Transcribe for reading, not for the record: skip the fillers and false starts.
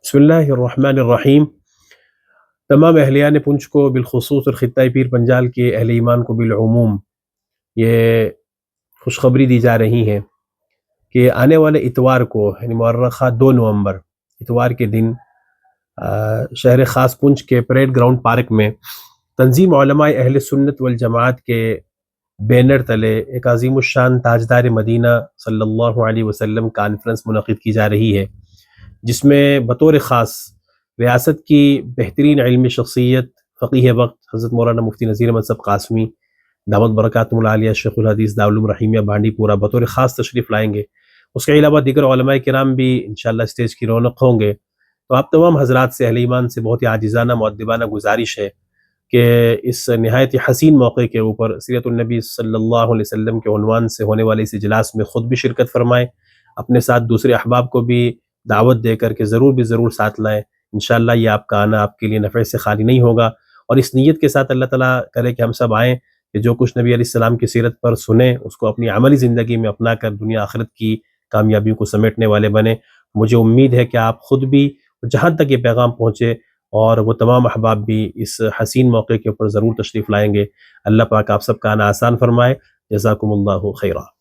بسم اللہ الرحمن الرحیم۔ تمام اہلیان پنچ کو بالخصوص اور خطۂ پیر پنجال کے اہل ایمان کو بالعموم یہ خوشخبری دی جا رہی ہے کہ آنے والے اتوار کو یعنی مؤرخہ 2 نومبر اتوار کے دن شہر خاص پنچ کے پریڈ گراؤنڈ پارک میں تنظیم علماء اہل سنت والجماعت کے بینر تلے ایک عظیم الشان تاجدار مدینہ صلی اللہ علیہ وسلم کانفرنس منعقد کی جا رہی ہے، جس میں بطور خاص ریاست کی بہترین علمی شخصیت فقیہ وقت حضرت مولانا مفتی نذیر احمد صاحب قاسمی دامت برکاتہم العالیہ شیخ الحدیث دارالعلوم رحیمیہ بانڈی پورہ بطور خاص تشریف لائیں گے۔ اس کے علاوہ دیگر علماء کرام بھی انشاءاللہ اسٹیج کی رونق ہوں گے۔ تو آپ تمام حضرات سے اہل ایمان سے بہت ہی عاجزانہ مؤدبانہ گزارش ہے کہ اس نہایت حسین موقع کے اوپر سیرت النبی صلی اللہ علیہ وسلم کے عنوان سے ہونے والے اس اجلاس میں خود بھی شرکت فرمائیں، اپنے ساتھ دوسرے احباب کو بھی دعوت دے کر کے ضرور ساتھ لائیں۔ انشاءاللہ یہ آپ کا آنا آپ کے لیے نفع سے خالی نہیں ہوگا، اور اس نیت کے ساتھ اللہ تعالیٰ کرے کہ ہم سب آئیں کہ جو کچھ نبی علیہ السلام کی سیرت پر سنیں اس کو اپنی عملی زندگی میں اپنا کر دنیا آخرت کی کامیابیوں کو سمیٹنے والے بنیں۔ مجھے امید ہے کہ آپ خود بھی جہاں تک یہ پیغام پہنچے اور وہ تمام احباب بھی اس حسین موقع کے اوپر ضرور تشریف لائیں گے۔ اللہ پاک آپ سب کا آنا آسان فرمائے۔ جزاکم اللہ خیرہ۔